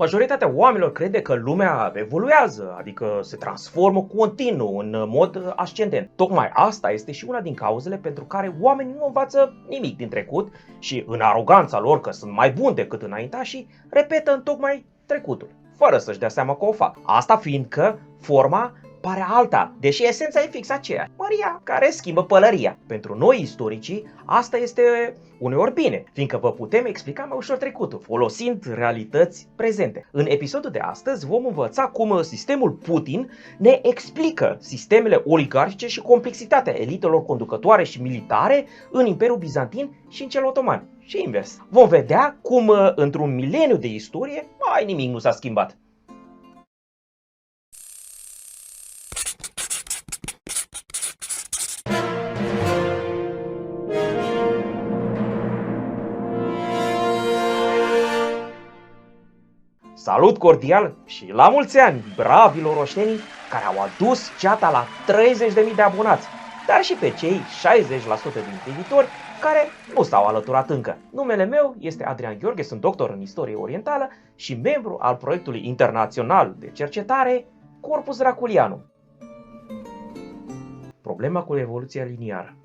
Majoritatea oamenilor crede că lumea evoluează, adică se transformă continuu în mod ascendent. Tocmai asta este și una din cauzele pentru care oamenii nu învață nimic din trecut și în aroganța lor că sunt mai buni decât înaintașii, repetă întocmai trecutul, fără să-și dea seama că o fac. Asta fiindcă forma pare alta, deși esența e fix aceea. Maria care schimbă pălăria. Pentru noi istoricii, asta este uneori bine, fiindcă vă putem explica mai ușor trecutul, folosind realități prezente. În episodul de astăzi vom învăța cum sistemul Putin ne explică sistemele oligarhice și complexitatea elitelor conducătoare și militare în Imperiul Bizantin și în cel Otoman. Și invers. Vom vedea cum într-un mileniu de istorie mai nimic nu s-a schimbat. Salut cordial și la mulți ani, bravilor roștenii care au adus ceata la 30.000 de abonați, dar și pe cei 60% dintre viitori care nu s-au alăturat încă. Numele meu este Adrian Gheorghe, sunt doctor în istorie orientală și membru al proiectului internațional de cercetare Corpus Draculianum. Problema cu evoluția liniară.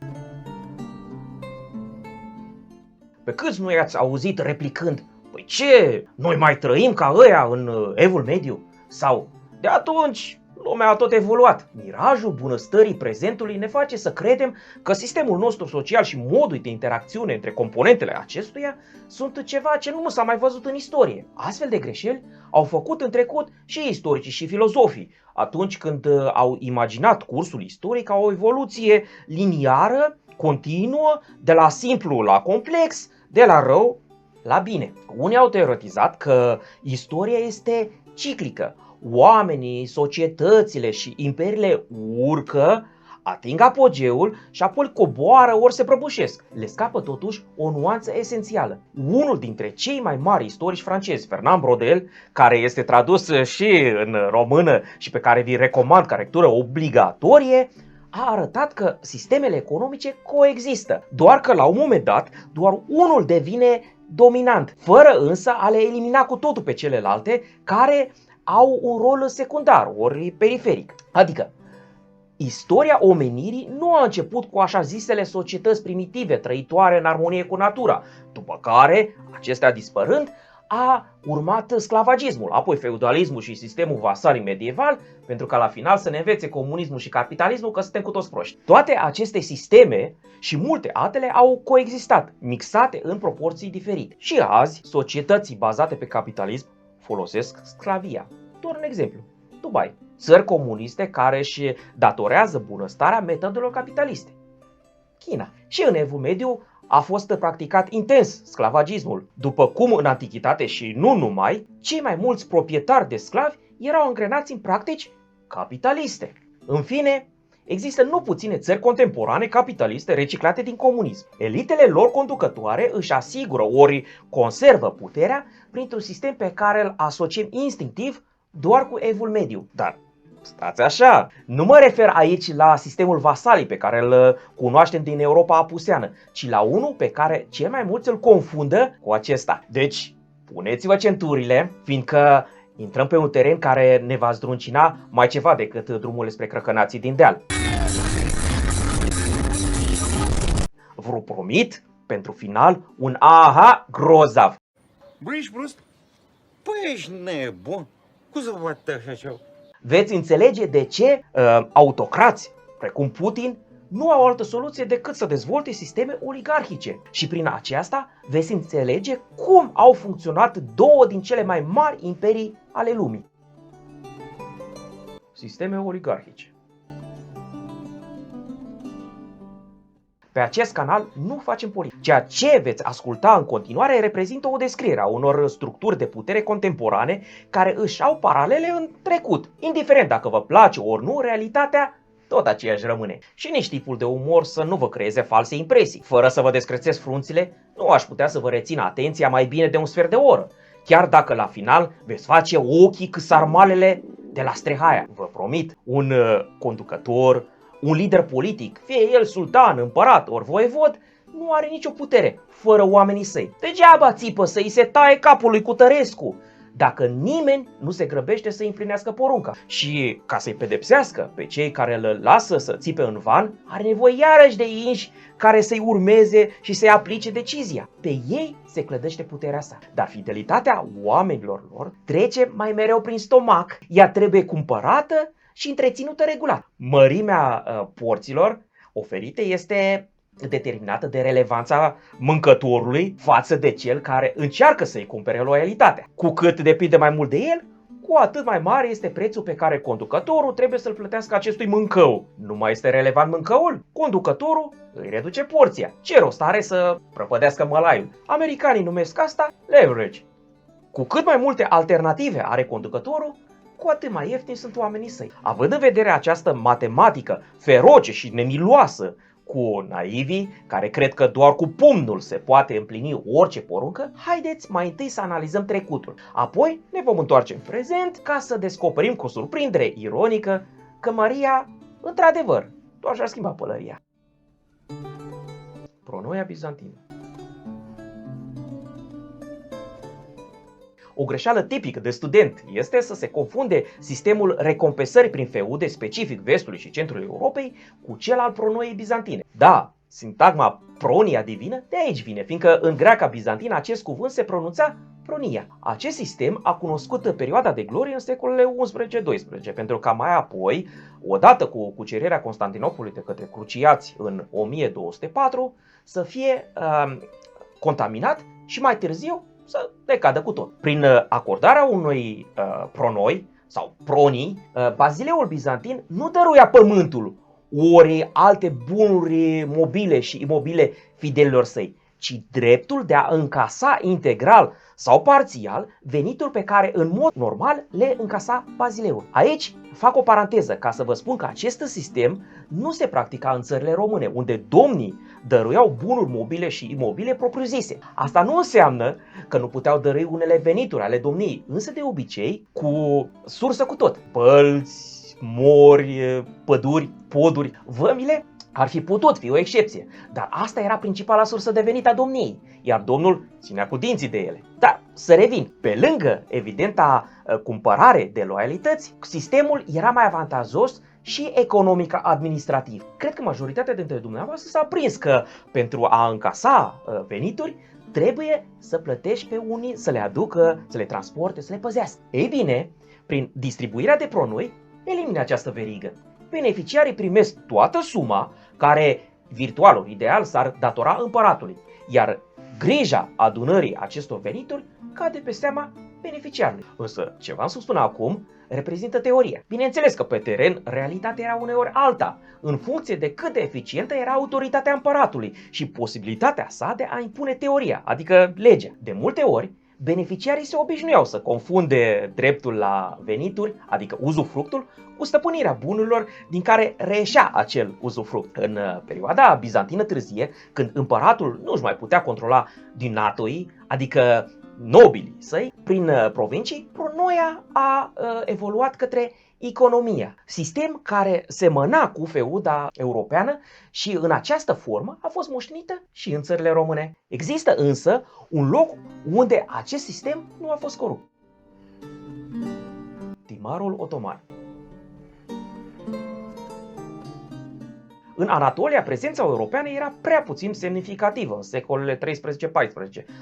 Pe câți nu i-ați auzit replicând: păi ce, noi mai trăim ca ăia în Evul Mediu? Sau, de atunci, lumea a tot evoluat. Mirajul bunăstării prezentului ne face să credem că sistemul nostru social și modul de interacțiune între componentele acestuia sunt ceva ce nu s-a mai văzut în istorie. Astfel de greșeli au făcut în trecut și istoricii și filozofii, atunci când au imaginat cursul istoric ca o evoluție liniară, continuă, de la simplu la complex, de la rău la bine. Unii au teoretizat că istoria este ciclică. Oamenii, societățile și imperiile urcă, ating apogeul și apoi coboară ori se prăbușesc. Le scapă totuși o nuanță esențială. Unul dintre cei mai mari istorici francezi, Fernand Braudel, care este tradus și în română și pe care vi recomand ca lectură obligatorie, a arătat că sistemele economice coexistă, doar că la un moment dat doar unul devine dominant, fără însă a le elimina cu totul pe celelalte care au un rol secundar, ori periferic. Adică, istoria omenirii nu a început cu așa zisele societăți primitive, trăitoare în armonie cu natura, după care, acestea dispărând, a urmat sclavagismul, apoi feudalismul și sistemul vasalii medieval, pentru ca la final să ne învețe comunismul și capitalismul că suntem cu toți proști. Toate aceste sisteme și multe altele au coexistat, mixate în proporții diferite. Și azi, societății bazate pe capitalism folosesc sclavia. Doar un exemplu: Dubai, țări comuniste care își datorează bunăstarea metodelor capitaliste. China. Și în Evul Mediu a fost practicat intens sclavagismul, după cum în antichitate și nu numai, cei mai mulți proprietari de sclavi erau angrenați în practici capitaliste. În fine, există nu puține țări contemporane capitaliste reciclate din comunism. Elitele lor conducătoare își asigură ori conservă puterea printr-un sistem pe care îl asociem instinctiv doar cu Evul Mediu. Dar stați așa, nu mă refer aici la sistemul vasalii pe care îl cunoaștem din Europa apuseană, ci la unul pe care cel mai mulți îl confundă cu acesta. Deci, puneți-vă centurile, fiindcă intrăm pe un teren care ne va zdruncina mai ceva decât drumurile spre crăcănații din deal. Vă promit, pentru final, un aha grozav. Bă, ești prost? Păi ești nebun. Cum să văd așa ceva? Veți înțelege de ce autocrați precum Putin nu au altă soluție decât să dezvolte sisteme oligarhice. Și prin aceasta veți înțelege cum au funcționat două din cele mai mari imperii ale lumii. Sisteme oligarhice. Pe acest canal nu facem politică. Ceea ce veți asculta în continuare reprezintă o descriere a unor structuri de putere contemporane care își au paralele în trecut. Indiferent dacă vă place ori nu, realitatea tot aceeași rămâne. Și nici tipul de umor să nu vă creeze false impresii. Fără să vă descrețesc frunțile, nu aș putea să vă rețin atenția mai bine de un sfert de oră, chiar dacă la final veți face ochii cu sarmalele de la Strehaia. Vă promit, un conducător, un lider politic, fie el sultan, împărat ori voievod, nu are nicio putere fără oamenii săi. Degeaba țipă să îi se taie capul lui Cutărescu, dacă nimeni nu se grăbește să împlinească porunca. Și ca să-i pedepsească pe cei care îl lasă să țipe în van, are nevoie iarăși de inși care să-i urmeze și să-i aplice decizia. Pe ei se clădește puterea sa. Dar fidelitatea oamenilor lor trece mai mereu prin stomac. Ea trebuie cumpărată și întreținută regulat. Mărimea porților oferite este determinată de relevanța mâncătorului față de cel care încearcă să-i cumpere loialitatea. Cu cât depinde mai mult de el, cu atât mai mare este prețul pe care conducătorul trebuie să-l plătească acestui mâncău. Nu mai este relevant mâncăul? Conducătorul îi reduce porția. Ce rost are să prăpădească mălaiul? Americanii numesc asta leverage. Cu cât mai multe alternative are conducătorul, cu atât mai ieftini sunt oamenii săi. Având în vedere această matematică feroce și nemiloasă cu naivii care cred că doar cu pumnul se poate împlini orice poruncă, haideți mai întâi să analizăm trecutul. Apoi ne vom întoarce în prezent ca să descoperim cu surprindere ironică că Maria, într-adevăr, doar și-a schimbat pălăria. Pronoia bizantină. O greșeală tipică de student este să se confunde sistemul recompensării prin feude specific vestului și centrului Europei cu cel al pronoiei bizantine. Da, sintagma pronia divină de aici vine, fiindcă în greaca bizantină acest cuvânt se pronunța pronia. Acest sistem a cunoscut perioada de glorie în secolele 11-12, pentru ca mai apoi, odată cu cucerirea Constantinopolului de către cruciați în 1204, să fie contaminat și mai târziu să decadă cu tot. Prin acordarea unui pronoi sau pronii, Bazileul bizantin nu dăruia pământul ori alte bunuri mobile și imobile fidelilor săi, ci dreptul de a încasa integral sau parțial venitul pe care în mod normal le încasa Bazileul. Aici fac o paranteză ca să vă spun că acest sistem nu se practica în țările române, unde domnii dăruiau bunuri mobile și imobile propriu-zise. Asta nu înseamnă că nu puteau dărui unele venituri ale domniei, însă de obicei cu sursă cu tot. Pălți, mori, păduri, poduri, vămile ar fi putut fi o excepție, dar asta era principala sursă de venit a domniei, iar domnul ținea cu dinții de ele. Dar să revin, pe lângă evidenta cumpărare de loialități, sistemul era mai avantajos și economic-administrativ. Cred că majoritatea dintre dumneavoastră s-a prins că pentru a încasa venituri trebuie să plătești pe unii să le aducă, să le transporte, să le păzească. Ei bine, prin distribuirea de pronoi, elimine această verigă. Beneficiarii primesc toată suma care, virtual, ideal, s-ar datora împăratului, iar grija adunării acestor venituri cade pe seama beneficiarului. Însă, ce v-am spus până acum reprezintă teoria. Bineînțeles că pe teren realitatea era uneori alta, în funcție de cât de eficientă era autoritatea împăratului și posibilitatea sa de a impune teoria, adică legea. De multe ori, beneficiarii se obișnuiau să confunde dreptul la venituri, adică uzufructul, cu stăpânirea bunurilor din care reieșea acel uzufruct. În perioada bizantină târzie, când împăratul nu își mai putea controla dinatoii, adică nobilii săi, prin provincii, pronoia a evoluat către economia, sistem care semăna cu feuda europeană și în această formă a fost moștenită și în țările române. Există însă un loc unde acest sistem nu a fost corupt. Timarul otoman. În Anatolia, prezența europeană era prea puțin semnificativă în secolele 13-14,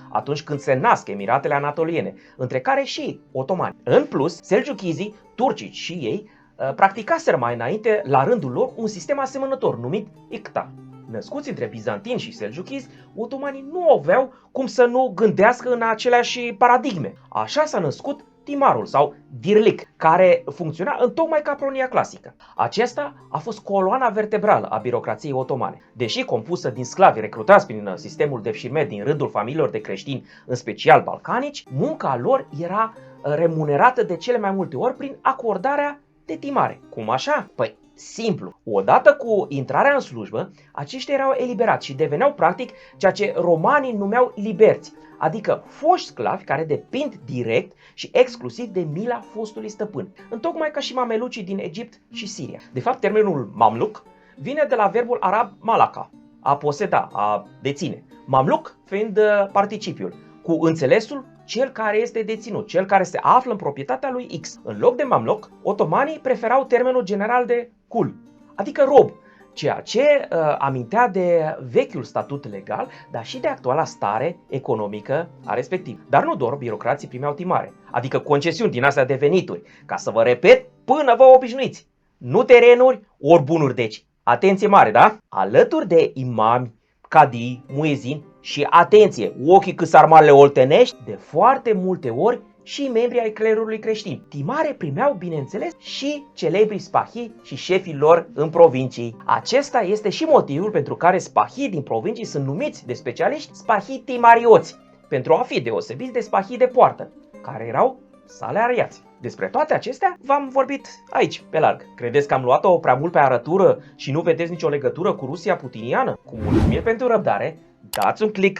atunci când se nasc Emiratele Anatoliene, între care și otomani. În plus, selgiuchizii, turcii și ei, practicaseră mai înainte, la rândul lor, un sistem asemănător, numit Icta. Născuți între bizantini și selgiuchizi, otomanii nu aveau cum să nu gândească în aceleași paradigme. Așa s-a născut timarul sau dirlik, care funcționa întocmai ca pronia clasică. Acesta a fost coloana vertebrală a birocrației otomane. Deși compusă din sclavi recrutați prin sistemul Devşirme din rândul familiilor de creștini, în special balcanici, munca lor era remunerată de cele mai multe ori prin acordarea de timare. Cum așa? Păi, simplu. Odată cu intrarea în slujbă, aceștia erau eliberați și deveneau practic ceea ce romanii numeau liberți, adică foști sclavi care depind direct și exclusiv de mila fostului stăpân, întocmai ca și mamelucii din Egipt și Siria. De fapt, termenul mamluc vine de la verbul arab malaka, a poseda, a deține. Mamluc fiind participiul, cu înțelesul cel care este deținut, cel care se află în proprietatea lui X. În loc de mamloc, otomanii preferau termenul general de cul, adică rob, ceea ce amintea de vechiul statut legal, dar și de actuala stare economică a respectiv. Dar nu doar birocrații primeau timare, adică concesiuni din astea de venituri, ca să vă repet, până vă obișnuiți. Nu terenuri, ori bunuri deci. Atenție mare, da? Alături de imami, cadii, muezini și, atenție, ochii cât sarmalele oltenești, de foarte multe ori și membrii ai clerului creștin. Timare primeau, bineînțeles, și celebrii spahii și șefii lor în provincii. Acesta este și motivul pentru care spahii din provincii sunt numiți de specialiști spahii timarioți, pentru a fi deosebiți de spahii de poartă, care erau salariați. Despre toate acestea v-am vorbit aici, pe larg. Credeți că am luat-o prea mult pe arătură și nu vedeți nicio legătură cu Rusia putiniană? Cu mulțumiri pentru răbdare, dați un click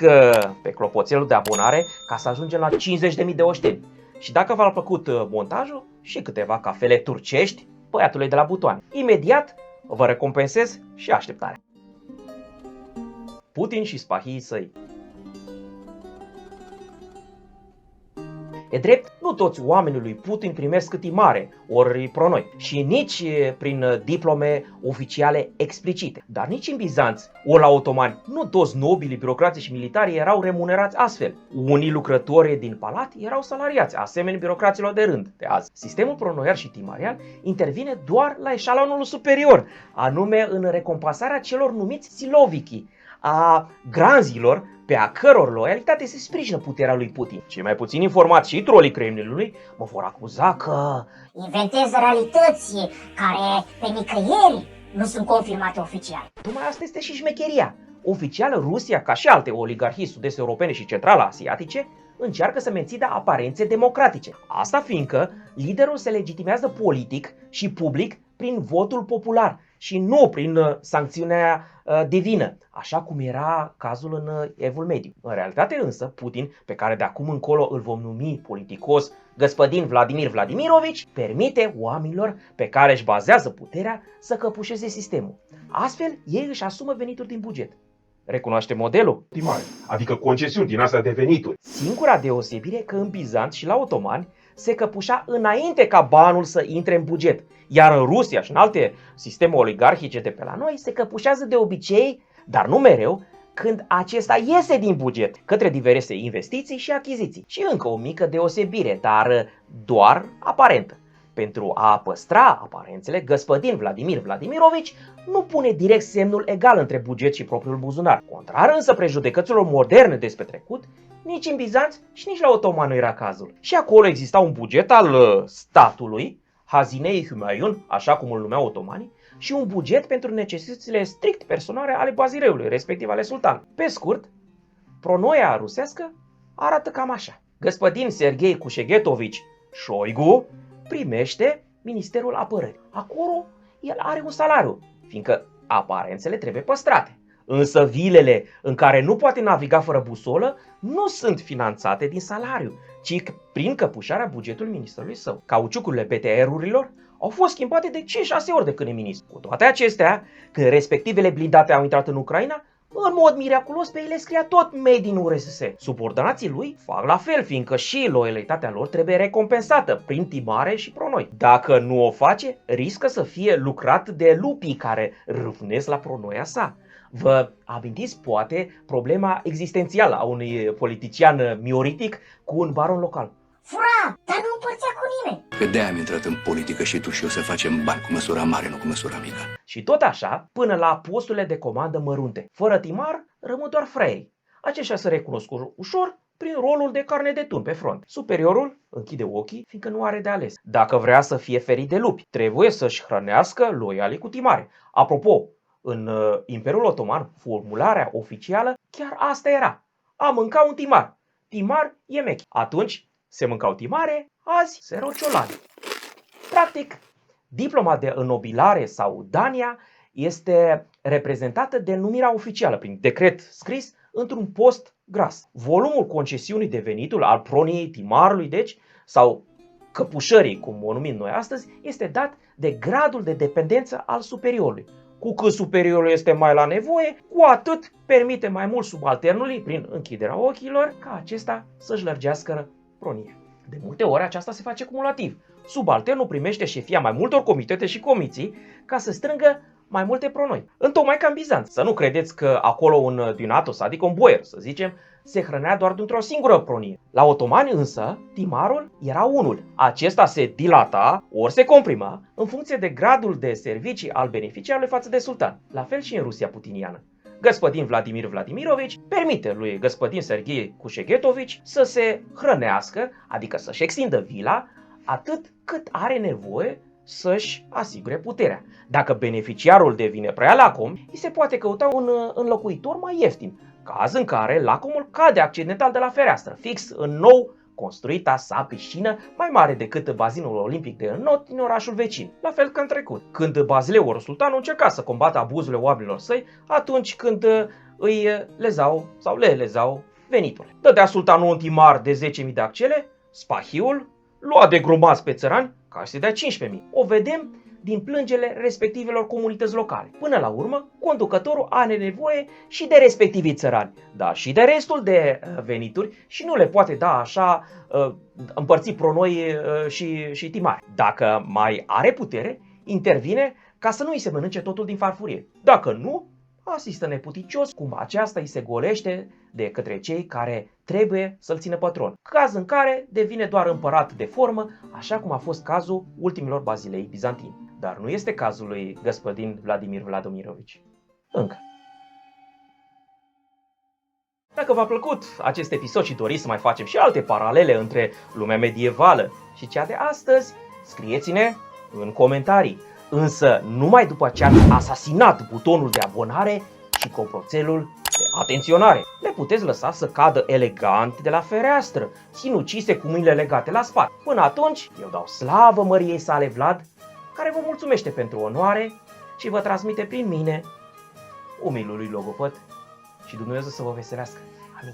pe clopoțelul de abonare ca să ajungem la 50.000 de oșteni. Și dacă v-a plăcut montajul, și câteva cafele turcești băiatului de la butoane. Imediat vă recompensez și așteptarea. Putin și spahii săi. E drept, nu toți oamenii lui Putin primesc timare, ori pronoi, și nici prin diplome oficiale explicite. Dar nici în Bizanț, ori la otomani, nu toți nobilii, birocrații și militari erau remunerați astfel. Unii lucrători din palat erau salariați, asemenea birocraților de rând de azi. Sistemul pronoiar și timarial intervine doar la eșalonul superior, anume în recompensarea celor numiți silovichi, a granzilor pe a căror loialitate se sprijină puterea lui Putin. Cei mai puțin informați și trolii Kremlinului mă vor acuza că inventez realități care pe nicăieri nu sunt confirmate oficial. tocmai asta este și șmecheria. Oficial, Rusia, ca și alte oligarhii sud-est europene și central-asiatice, încearcă să mențină aparențe democratice. Asta fiindcă liderul se legitimează politic și public prin votul popular și nu prin sancțiunea divină, așa cum era cazul în Evul Mediu. În realitate însă, Putin, pe care de acum încolo îl vom numi politicos Găspădin Vladimir Vladimirovici, permite oamenilor pe care își bazează puterea să căpușeze sistemul. Astfel, ei își asumă venituri din buget. Recunoaște modelul? Timare, adică concesiuni din astea de venituri. Singura deosebire că în Bizanț și la otomani se căpușa înainte ca banul să intre în buget, iar în Rusia și în alte sisteme oligarhice de pe la noi se căpușează de obicei, dar nu mereu, când acesta iese din buget, către diverse investiții și achiziții. Și încă o mică deosebire, dar doar aparentă. Pentru a păstra aparențele, Găspădin Vladimir Vladimirovici nu pune direct semnul egal între buget și propriul buzunar. Contrar însă prejudecăților moderne despre trecut, nici în Bizanț și nici la otoman nu era cazul. Și acolo exista un buget al statului, Hazinei Humayun, așa cum îl numeau otomanii, și un buget pentru necesitățile strict personale ale bazireului, respectiv ale sultanului. Pe scurt, pronoia rusească arată cam așa. Găspădin Serghei Cușeghetovici Șoigu primește Ministerul Apărării. Acolo el are un salariu, fiindcă aparențele trebuie păstrate. Însă vilele în care nu poate naviga fără busolă nu sunt finanțate din salariu, ci prin căpușarea bugetului ministerului său. Cauciucurile BTR-urilor au fost schimbate de 5-6 ori de când e ministru. Cu toate acestea, când respectivele blindate au intrat în Ucraina, în mod miraculos pe ele scria tot Made in URSS. Subordinații lui fac la fel, fiindcă și loialitatea lor trebuie recompensată prin timare și pronoi. Dacă nu o face, riscă să fie lucrat de lupii care râvnesc la pronoia sa. Vă amintiți poate problema existențială a unui politician mioritic cu un baron local? Fura, dar nu împărțea cu nimeni. Că de-aia am intrat în politică și tu și eu să facem bani cu măsura mare, nu cu măsura mică. Și tot așa, până la posturile de comandă mărunte. Fără timar, rămân doar fraierii. Aceștia se recunosc ușor prin rolul de carne de tun pe front. Superiorul închide ochii, fiindcă nu are de ales. Dacă vrea să fie ferit de lupi, trebuie să-și hrănească loialii cu timare. Apropo, în Imperiul Otoman, formularea oficială chiar asta era: a mânca un timar. Timar e mechi. Atunci se mâncau timare, azi se rociolani. Practic, diploma de înnobilare sau dania este reprezentată de numirea oficială prin decret scris într-un post gras. Volumul concesiunii de venituri al proniei timarului, deci, sau căpușării, cum o numim noi astăzi, este dat de gradul de dependență al superiorului. Cu cât superiorul este mai la nevoie, cu atât permite mai mult subalternului, prin închiderea ochilor, ca acesta să-și lărgească pronia. De multe ori aceasta se face cumulativ. Subalternul primește șefia mai multor comitete și comisii ca să strângă mai multe pronoi. Întocmai ca în Bizanț. Să nu credeți că acolo un dinatos, adică un boier, să zicem, se hrănea doar dintr-o singură pronie. La otomani însă, timarul era unul. Acesta se dilata, ori se comprima, în funcție de gradul de servicii al beneficiarului față de sultan. La fel și în Rusia putiniană. Găspădin Vladimir Vladimirovici permite lui Găspădin Serghei Cușeghetovici să se hrănească, adică să-și extindă vila, atât cât are nevoie să-și asigure puterea. Dacă beneficiarul devine prea lacom, îi se poate căuta un înlocuitor mai ieftin, caz în care lacomul cade accidental de la fereastră, fix în nou construita sa piscină mai mare decât bazinul olimpic de înot din orașul vecin, la fel ca în trecut, când Bazileu Sultanul încerca să combată abuzurile oamenilor săi atunci când îi lezau sau le lezau veniturile. Dădea sultanul un timar de 10.000 de accele, spahiul lua de grumați pe țărani ca să-i dea 15.000. O vedem din plângele respectivelor comunități locale. Până la urmă, conducătorul are nevoie și de respectivii țărani, dar și de restul de venituri și nu le poate da așa împărți pronoi și timari. Dacă mai are putere, intervine ca să nu îi se mănânce totul din farfurie. Dacă nu, asistă neputicios cum aceasta îi se golește de către cei care trebuie să-l țină pătron, caz în care devine doar împărat de formă, așa cum a fost cazul ultimilor bazilei bizantini. Dar nu este cazul lui Găspădin Vladimir Vladimirovici. Încă. Dacă v-a plăcut acest episod și doriți să mai facem și alte paralele între lumea medievală și cea de astăzi, scrieți-ne în comentarii. Însă numai după ce ați asasinat butonul de abonare și clopoțelul de atenționare. Le puteți lăsa să cadă elegant de la fereastră, sinucise cu mâinile legate la spate. Până atunci, eu dau slavă măriei sale Vlad, care vă mulțumește pentru onoare și vă transmite prin mine umilului logopăt și Dumnezeu să vă veselească. Amin.